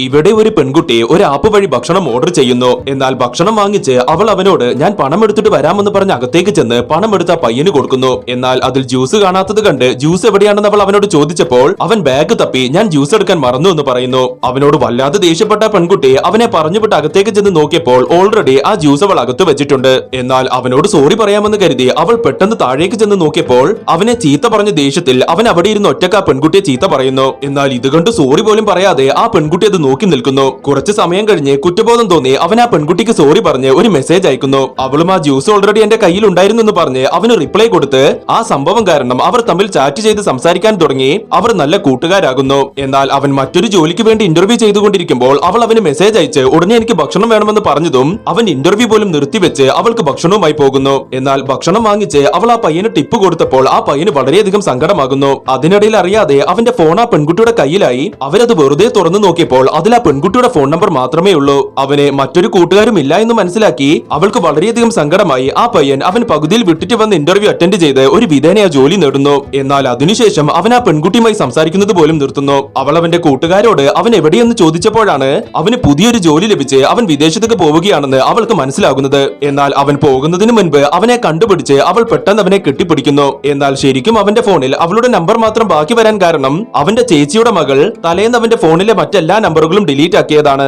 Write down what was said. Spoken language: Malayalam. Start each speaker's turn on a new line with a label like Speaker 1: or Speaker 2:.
Speaker 1: ഇവിടെ ഒരു പെൺകുട്ടി ഒരു ആപ്പ് വഴി ഭക്ഷണം ഓർഡർ ചെയ്യുന്നു. എന്നാൽ ഭക്ഷണം വാങ്ങിച്ച് അവൾ അവനോട് ഞാൻ പണം എടുത്തിട്ട് വരാമെന്ന് പറഞ്ഞ് അകത്തേക്ക് ചെന്ന് പണം എടുത്ത പയ്യന് കൊടുക്കുന്നു. എന്നാൽ അതിൽ ജ്യൂസ് കാണാത്തത് കണ്ട് ജ്യൂസ് എവിടെയാണെന്ന് അവൾ അവനോട് ചോദിച്ചപ്പോൾ അവൻ ബാഗ് തപ്പി ഞാൻ ജ്യൂസ് എടുക്കാൻ മറന്നു എന്ന് പറയുന്നു. അവനോട് വല്ലാതെ ദേഷ്യപ്പെട്ട പെൺകുട്ടി അവനെ പറഞ്ഞുവിട്ട് അകത്തേക്ക് ചെന്ന് നോക്കിയപ്പോൾ ഓൾറെഡി ആ ജ്യൂസ് അവൾ അകത്ത് വെച്ചിട്ടുണ്ട്. എന്നാൽ അവനോട് സോറി പറയാമെന്ന് കരുതി അവൾ പെട്ടെന്ന് താഴേക്ക് ചെന്ന് നോക്കിയപ്പോൾ അവനെ ചീത്ത പറഞ്ഞ ദേഷ്യത്തിൽ അവൻ അവിടെ ഇരുന്ന് ഒറ്റക്ക് ആ പെൺകുട്ടിയെ ചീത്ത പറയുന്നു. എന്നാൽ ഇത് കണ്ട് സോറി പോലും പറയാതെ ആ പെൺകുട്ടി അത് നോക്കി നിൽക്കുന്നു. കുറച്ച് സമയം കഴിഞ്ഞ് കുറ്റബോധം തോന്നി അവൻ ആ പെൺകുട്ടിക്ക് സോറി പറഞ്ഞ് ഒരു മെസ്സേജ് അയക്കുന്നു. അവളും ആ ജ്യൂസ് ഓൾറെഡി എന്റെ കയ്യിൽ ഉണ്ടായിരുന്നു എന്ന് പറഞ്ഞ് അവന് റിപ്ലൈ കൊടുത്ത് ആ സംഭവം കാരണം അവർ തമ്മിൽ ചാറ്റ് ചെയ്ത് സംസാരിക്കാൻ തുടങ്ങി. അവർ നല്ല കൂട്ടുകാരാകുന്നു. എന്നാൽ അവൻ മറ്റൊരു ജോലിക്ക് വേണ്ടി ഇന്റർവ്യൂ ചെയ്തുകൊണ്ടിരിക്കുമ്പോൾ അവൾ അവന് മെസ്സേജ് അയച്ച് ഉടനെ എനിക്ക് ഭക്ഷണം വേണമെന്ന് പറഞ്ഞതും അവൻ ഇന്റർവ്യൂ പോലും നിർത്തിവെച്ച് അവൾക്ക് ഭക്ഷണവുമായി പോകുന്നു. എന്നാൽ ഭക്ഷണം വാങ്ങിച്ച് അവൾ ആ പയ്യന് ടിപ്പ് കൊടുത്തപ്പോൾ ആ പയ്യന് വളരെയധികം സങ്കടമാകുന്നു. അതിനിടയിൽ അറിയാതെ അവന്റെ ഫോൺ ആ പെൺകുട്ടിയുടെ കയ്യിലായി. അവരത് വെറുതെ തുറന്നു നോക്കിയപ്പോൾ അതിൽ ആ പെൺകുട്ടിയുടെ ഫോൺ നമ്പർ മാത്രമേ ഉള്ളൂ. അവന് മറ്റൊരു കൂട്ടുകാരും ഇല്ല എന്ന് മനസ്സിലാക്കി അവൾക്ക് വളരെയധികം സങ്കടമായി. ആ പയ്യൻ അവൻ പകുതിയിൽ വിട്ടിട്ട് വന്ന് ഇന്റർവ്യൂ അറ്റൻഡ് ചെയ്ത് ഒരു വിധേന ആ ജോലി നേടുന്നു. എന്നാൽ അതിനുശേഷം അവൻ ആ പെൺകുട്ടിയുമായി സംസാരിക്കുന്നത് പോലും നിർത്തുന്നു. അവൾ അവന്റെ കൂട്ടുകാരോട് അവൻ എവിടെയെന്ന് ചോദിച്ചപ്പോഴാണ് അവന് പുതിയൊരു ജോലി ലഭിച്ച് അവൻ വിദേശത്തേക്ക് പോവുകയാണെന്ന് അവൾക്ക് മനസ്സിലാകുന്നത്. എന്നാൽ അവൻ പോകുന്നതിന് മുൻപ് അവനെ കണ്ടുപിടിച്ച് അവൾ പെട്ടെന്ന് അവനെ കെട്ടിപ്പിടിക്കുന്നു. എന്നാൽ ശരിക്കും അവന്റെ ഫോണിൽ അവളുടെ നമ്പർ മാത്രം ബാക്കി വരാൻ കാരണം അവന്റെ ചേച്ചിയുടെ മകൾ തലേന്ന് അവന്റെ ഫോണിലെ മറ്റെല്ലാ നമ്പറുകളും ഡിലീറ്റ് ആക്കിയതാണ്.